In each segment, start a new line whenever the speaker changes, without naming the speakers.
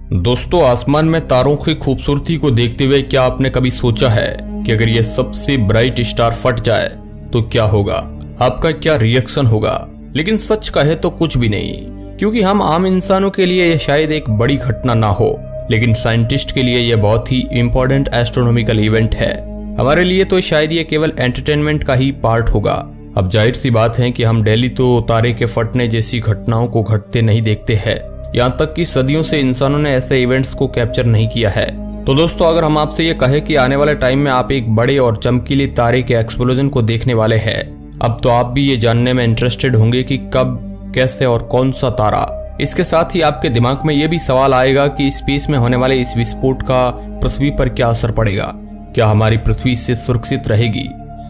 दोस्तों, आसमान में तारों की खूबसूरती को देखते हुए क्या आपने कभी सोचा है कि अगर ये सबसे ब्राइट स्टार फट जाए तो क्या होगा? आपका क्या रिएक्शन होगा? लेकिन सच कहे तो कुछ भी नहीं, क्योंकि हम आम इंसानों के लिए यह शायद एक बड़ी घटना ना हो, लेकिन साइंटिस्ट के लिए यह बहुत ही इंपॉर्टेंट एस्ट्रोनॉमिकल इवेंट है। हमारे लिए तो शायद ये केवल एंटरटेनमेंट का ही पार्ट होगा। अब जाहिर सी बात है कि हम डेली तो तारे के फटने जैसी घटनाओं को घटते नहीं देखते हैं, यहाँ तक कि सदियों से इंसानों ने ऐसे इवेंट्स को कैप्चर नहीं किया है। तो दोस्तों, अगर हम आपसे ये कहे कि आने वाले टाइम में आप एक बड़े और चमकीले तारे के एक्सप्लोजन को देखने वाले हैं, अब तो आप भी ये जानने में इंटरेस्टेड होंगे कि कब, कैसे और कौन सा तारा। इसके साथ ही आपके दिमाग में ये भी सवाल आएगा कि स्पेस में होने वाले इस विस्फोट का पृथ्वी पर क्या असर पड़ेगा, क्या हमारी पृथ्वी इससे सुरक्षित रहेगी?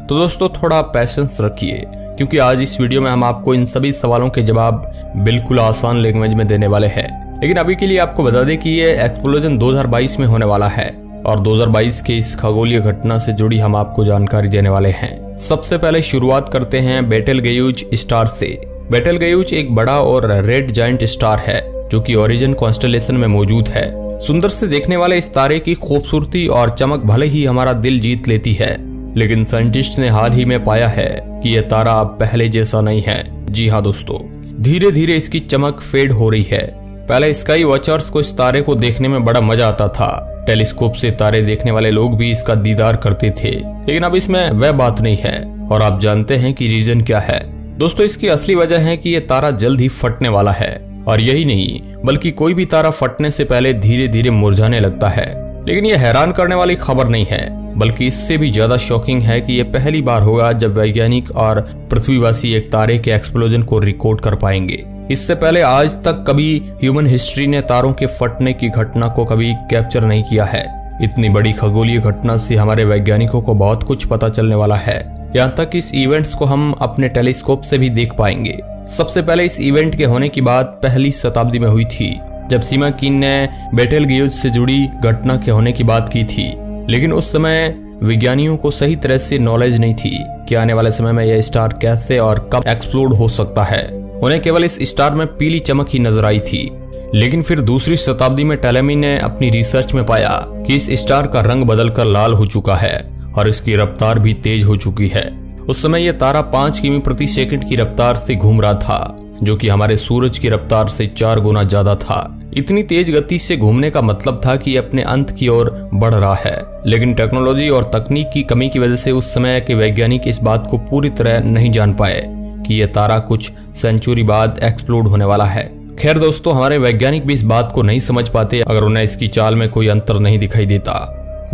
तो दोस्तों, थोड़ा पैशेंस रखिए, क्योंकि आज इस वीडियो में हम आपको इन सभी सवालों के जवाब बिल्कुल आसान लैंग्वेज में देने वाले हैं। लेकिन अभी के लिए आपको बता दें कि ये एक्सप्लोजन 2022 में होने वाला है और 2022 के इस खगोलीय घटना से जुड़ी हम आपको जानकारी देने वाले हैं। सबसे पहले शुरुआत करते हैं बेटेलगेयूज स्टार से। बेटेलगेयूज एक बड़ा और रेड जायंट स्टार है जो कि ओरिजिन कॉन्स्टेलेशन में मौजूद है। सुंदर से देखने वाले इस तारे की खूबसूरती और चमक भले ही हमारा दिल जीत लेती है, लेकिन साइंटिस्ट ने हाल ही में पाया है कि यह तारा अब पहले जैसा नहीं है। जी हाँ दोस्तों, धीरे धीरे इसकी चमक फेड हो रही है। पहले स्काई वॉचर्स को इस तारे को देखने में बड़ा मजा आता था। टेलीस्कोप से तारे देखने वाले लोग भी इसका दीदार करते थे, लेकिन अब इसमें वह बात नहीं है। और आप जानते हैं कि रीजन क्या है? दोस्तों, इसकी असली वजह है कि यह तारा जल्द ही फटने वाला है। और यही नहीं, बल्कि कोई भी तारा फटने से पहले धीरे धीरे मुरझाने लगता है। लेकिन यह हैरान करने वाली खबर नहीं है, बल्कि इससे भी ज्यादा शॉकिंग है कि यह पहली बार होगा जब वैज्ञानिक और पृथ्वीवासी एक तारे के एक्सप्लोजन को रिकॉर्ड कर पाएंगे। इससे पहले आज तक कभी ह्यूमन हिस्ट्री ने तारों के फटने की घटना को कभी कैप्चर नहीं किया है। इतनी बड़ी खगोलीय घटना से हमारे वैज्ञानिकों को बहुत कुछ पता चलने वाला है। यहाँ तक इस इवेंट्स को हम अपने टेलीस्कोप से भी देख पाएंगे। सबसे पहले इस इवेंट के होने की बात पहली शताब्दी में हुई थी, जब सीमा कीन ने बेटेलगेयूज से जुड़ी घटना के होने की बात की थी। लेकिन उस समय विज्ञानियों को सही तरह से नॉलेज नहीं थी कि आने वाले समय में यह स्टार कैसे और कब एक्सप्लोड हो सकता है। उन्हें केवल इस स्टार में पीली चमक ही नजर आई थी। लेकिन फिर दूसरी शताब्दी में टेलेमी ने अपनी रिसर्च में पाया कि इस स्टार का रंग बदलकर लाल हो चुका है और इसकी रफ्तार भी तेज हो चुकी है। उस समय यह तारा 5 किमी प्रति सेकंड की रफ्तार से घूम रहा था, जो कि हमारे सूरज की रफ्तार से 4 गुना ज्यादा था। इतनी तेज गति से घूमने का मतलब था कि अपने अंत की ओर बढ़ रहा है। लेकिन टेक्नोलॉजी और तकनीक की कमी की वजह से उस समय के वैज्ञानिक इस बात को पूरी तरह नहीं जान पाए कि यह तारा कुछ सेंचुरी बाद एक्सप्लोड होने वाला है। खैर दोस्तों, हमारे वैज्ञानिक भी इस बात को नहीं समझ पाते अगर उन्हें इसकी चाल में कोई अंतर नहीं दिखाई देता।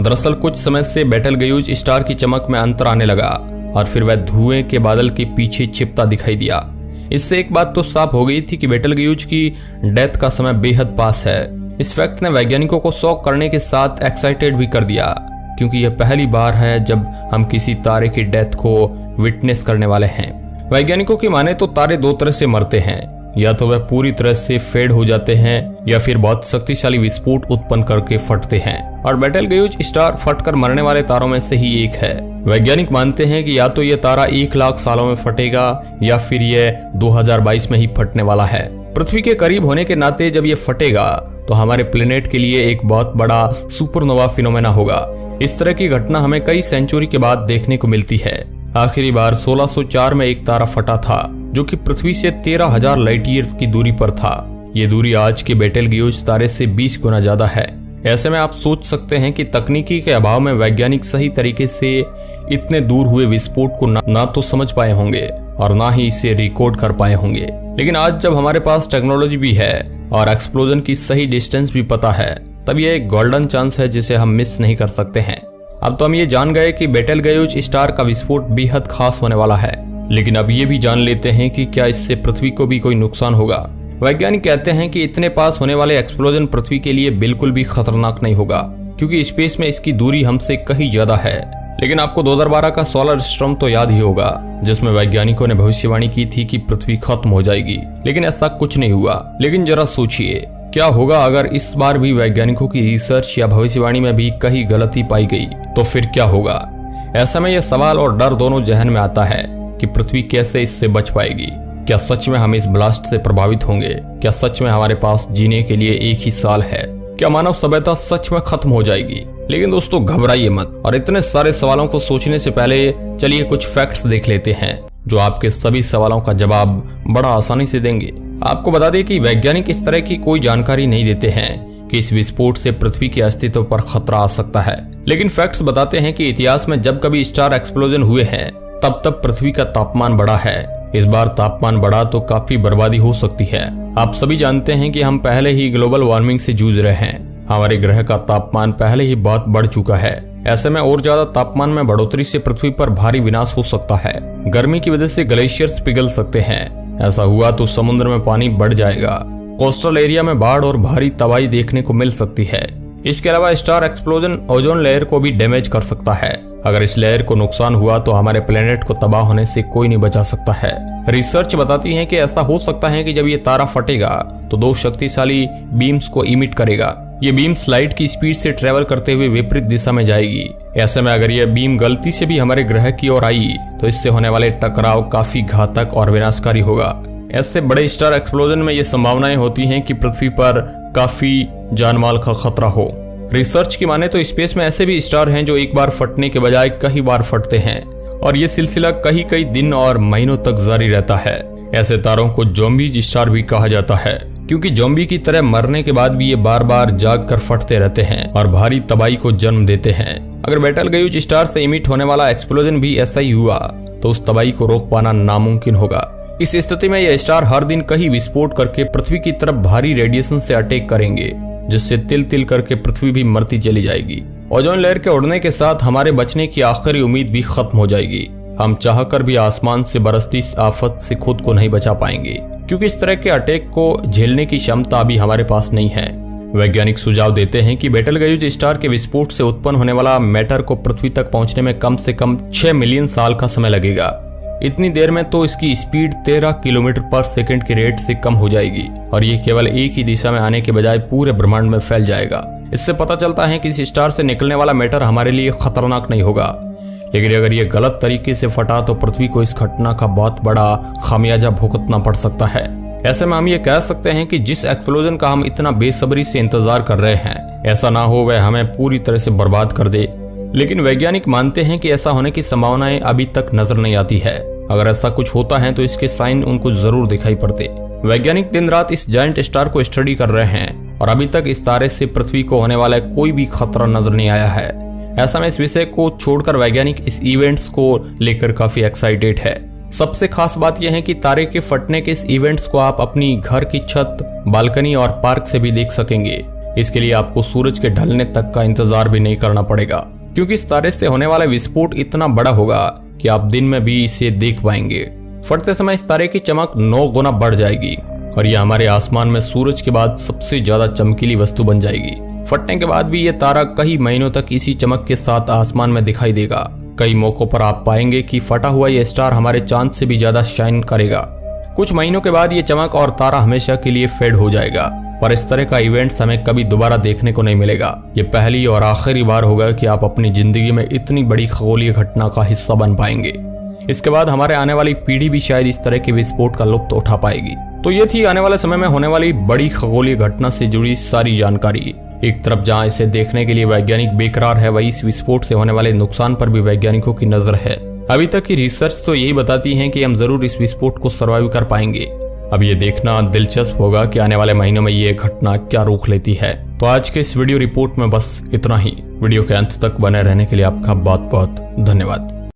दरअसल कुछ समय से बेटेलगेयूज स्टार की चमक में अंतर आने लगा और फिर वह धुएं के बादल के पीछे छिपता दिखाई दिया। इससे एक बात तो साफ हो गई थी कि बेटेलगेयूज की डेथ का समय बेहद पास है। इस फैक्ट ने वैज्ञानिकों को शॉक करने के साथ एक्साइटेड भी कर दिया, क्योंकि यह पहली बार है जब हम किसी तारे की डेथ को विटनेस करने वाले हैं। वैज्ञानिकों की माने तो तारे 2 तरह से मरते हैं, या तो वह पूरी तरह से फेड हो जाते हैं या फिर बहुत शक्तिशाली विस्फोट उत्पन्न करके फटते हैं। और बेटेलगेयूज स्टार फटकर मरने वाले तारों में से ही एक है। वैज्ञानिक मानते हैं कि या तो यह तारा 1 लाख सालों में फटेगा या फिर यह 2022 में ही फटने वाला है। पृथ्वी के करीब होने के नाते जब यह फटेगा तो हमारे प्लेनेट के लिए एक बहुत बड़ा सुपरनोवा फिनोमेना होगा। इस तरह की घटना हमें कई सेंचुरी के बाद देखने को मिलती है। आखिरी बार 1604 में एक तारा फटा था, जो कि पृथ्वी से 13,000 लाइट ईयर की दूरी पर था। ये दूरी आज के बेटेलगेयूज तारे से 20 गुना ज्यादा है। ऐसे में आप सोच सकते हैं कि तकनीकी के अभाव में वैज्ञानिक सही तरीके से इतने दूर हुए विस्फोट को ना तो समझ पाए होंगे और ना ही इसे रिकॉर्ड कर पाए होंगे। लेकिन आज जब हमारे पास टेक्नोलॉजी भी है और एक्सप्लोजन की सही डिस्टेंस भी पता है, तब यह एक गोल्डन चांस है जिसे हम मिस नहीं कर सकते हैं। अब तो हम ये जान गए कि बेटेलगेयूज स्टार का विस्फोट बेहद खास होने वाला है, लेकिन अब ये भी जान लेते हैं कि क्या इससे पृथ्वी को भी कोई नुकसान होगा। वैज्ञानिक कहते हैं कि इतने पास होने वाले एक्सप्लोजन पृथ्वी के लिए बिल्कुल भी खतरनाक नहीं होगा, क्योंकि स्पेस में इसकी दूरी हमसे कहीं ज्यादा है। लेकिन आपको 2012 का सोलर स्टॉर्म तो याद ही होगा, जिसमें वैज्ञानिकों ने भविष्यवाणी की थी कि पृथ्वी खत्म हो जाएगी, लेकिन ऐसा कुछ नहीं हुआ। लेकिन जरा सोचिए, क्या होगा अगर इस बार भी वैज्ञानिकों की रिसर्च या भविष्यवाणी में भी कहीं गलती पाई गई, तो फिर क्या होगा? ऐसे में यह सवाल और डर दोनों जहन में आता है कि पृथ्वी कैसे इससे बच पाएगी। क्या सच में हम इस ब्लास्ट से प्रभावित होंगे? क्या सच में हमारे पास जीने के लिए 1 ही साल है? क्या मानव सभ्यता सच में खत्म हो जाएगी? लेकिन दोस्तों घबराइए मत, और इतने सारे सवालों को सोचने से पहले चलिए कुछ फैक्ट्स देख लेते हैं जो आपके सभी सवालों का जवाब बड़ा आसानी से देंगे। आपको बता दें कि वैज्ञानिक इस तरह की कोई जानकारी नहीं देते हैं कि इस विस्फोट से पृथ्वी के अस्तित्व पर खतरा आ सकता है, लेकिन फैक्ट्स बताते हैं कि इतिहास में जब कभी स्टार एक्सप्लोजन हुए हैं तब तब पृथ्वी का तापमान बढ़ा है। इस बार तापमान बढ़ा तो काफी बर्बादी हो सकती है। आप सभी जानते हैं कि हम पहले ही ग्लोबल वार्मिंग से जूझ रहे हैं। हमारे ग्रह का तापमान पहले ही बहुत बढ़ चुका है। ऐसे में और ज्यादा तापमान में बढ़ोतरी से पृथ्वी पर भारी विनाश हो सकता है। गर्मी की वजह से ग्लेशियर्स पिघल सकते हैं। ऐसा हुआ तो समुद्र में पानी बढ़ जाएगा। कोस्टल एरिया में बाढ़ और भारी तबाही देखने को मिल सकती है। इसके अलावा स्टार एक्सप्लोजन ओजोन लेयर को भी डैमेज कर सकता है। अगर इस लेयर को नुकसान हुआ तो हमारे प्लेनेट को तबाह होने से कोई नहीं बचा सकता है। रिसर्च बताती है कि ऐसा हो सकता है कि जब ये तारा फटेगा तो 2 शक्तिशाली बीम्स को इमिट करेगा। ये बीम्स लाइट की स्पीड से ट्रेवल करते हुए विपरीत दिशा में जाएगी। ऐसे में अगर यह बीम गलती से भी हमारे ग्रह की ओर आई तो इससे होने वाले टकराव काफी घातक और विनाशकारी होगा। ऐसे बड़े स्टार एक्सप्लोजन में ये संभावनाएं होती हैं कि पृथ्वी पर काफी जानमाल का खतरा हो। रिसर्च की माने तो स्पेस में ऐसे भी स्टार हैं जो एक बार फटने के बजाय कई बार फटते हैं, और ये सिलसिला कई दिन और महीनों तक जारी रहता है। ऐसे तारों को ज़ॉम्बीज स्टार भी कहा जाता है, क्योंकि ज़ॉम्बी की तरह मरने के बाद भी ये बार बार जाग कर फटते रहते हैं और भारी तबाही को जन्म देते हैं। अगर बेटलगेयूज स्टार से इमिट होने वाला एक्सप्लोजन भी ऐसा ही हुआ तो उस तबाही को रोक पाना नामुमकिन होगा। इस स्थिति में यह स्टार हर दिन कहीं विस्फोट करके पृथ्वी की तरफ भारी रेडिएशन से अटैक करेंगे, जिससे तिल तिल करके पृथ्वी भी मरती चली जाएगी। ओजोन लेयर के उड़ने के साथ हमारे बचने की आखिरी उम्मीद भी खत्म हो जाएगी। हम चाहकर भी आसमान से बरसती इस आफत से खुद को नहीं बचा पाएंगे, क्योंकि इस तरह के अटैक को झेलने की क्षमता अभी हमारे पास नहीं है। वैज्ञानिक सुझाव देते हैं कि बेटलगेयूज स्टार के विस्फोट से उत्पन्न होने वाला मैटर को पृथ्वी तक पहुंचने में कम से कम 6 मिलियन साल का समय लगेगा। इतनी देर में तो इसकी स्पीड 13 किलोमीटर पर सेकंड की रेट से कम हो जाएगी, और ये केवल एक ही दिशा में आने के बजाय पूरे ब्रह्मांड में फैल जाएगा। इससे पता चलता है कि इस स्टार से निकलने वाला मैटर हमारे लिए खतरनाक नहीं होगा, लेकिन अगर ये गलत तरीके से फटा तो पृथ्वी को इस घटना का बहुत बड़ा खामियाजा भुगतना पड़ सकता है। ऐसे में हम ये कह सकते हैं कि जिस एक्सप्लोजन का हम इतना बेसब्री से इंतजार कर रहे हैं, ऐसा ना हो वह हमें पूरी तरह से बर्बाद कर दे। लेकिन वैज्ञानिक मानते हैं कि ऐसा होने की संभावनाएं अभी तक नजर नहीं आती है। अगर ऐसा कुछ होता है तो इसके साइन उनको जरूर दिखाई पड़ते। वैज्ञानिक दिन रात इस जायंट स्टार को स्टडी कर रहे हैं, और अभी तक इस तारे से पृथ्वी को होने वाला कोई भी खतरा नजर नहीं आया है। ऐसा में इस विषय को छोड़कर वैज्ञानिक इस इवेंट्स को लेकर काफी एक्साइटेड है। सबसे खास बात यह है कि तारे के फटने के इस इवेंट्स को आप अपनी घर की छत, बालकनी और पार्क से भी देख सकेंगे। इसके लिए आपको सूरज के ढलने तक का इंतजार भी नहीं करना पड़ेगा, क्योंकि इस तारे से होने वाला विस्फोट इतना बड़ा होगा कि आप दिन में भी इसे देख पाएंगे। फटते समय इस तारे की चमक 9 गुना बढ़ जाएगी, और यह हमारे आसमान में सूरज के बाद सबसे ज्यादा चमकीली वस्तु बन जाएगी। फटने के बाद भी यह तारा कई महीनों तक इसी चमक के साथ आसमान में दिखाई देगा। कई मौकों पर आप पाएंगे कि फटा हुआ यह स्टार हमारे चांद से भी ज्यादा शाइन करेगा। कुछ महीनों के बाद ये चमक और तारा हमेशा के लिए फेड हो जाएगा, पर इस तरह का इवेंट्स हमें कभी दोबारा देखने को नहीं मिलेगा। ये पहली और आखिरी बार होगा कि आप अपनी जिंदगी में इतनी बड़ी खगोलीय घटना का हिस्सा बन पाएंगे। इसके बाद हमारे आने वाली पीढ़ी भी शायद इस तरह के विस्फोट का लुत्फ उठा पाएगी। तो ये थी आने वाले समय में होने वाली बड़ी खगोलीय घटना से जुड़ी सारी जानकारी। एक तरफ जहां इसे देखने के लिए वैज्ञानिक बेकरार है, वही इस विस्फोट से होने वाले नुकसान पर भी वैज्ञानिकों की नजर है। अभी तक की रिसर्च तो यही बताती है कि हम जरूर इस विस्फोट को सर्वाइव कर पाएंगे। अब ये देखना दिलचस्प होगा कि आने वाले महीनों में ये घटना क्या रुख लेती है। तो आज के इस वीडियो रिपोर्ट में बस इतना ही। वीडियो के अंत तक बने रहने के लिए आपका बहुत बहुत धन्यवाद।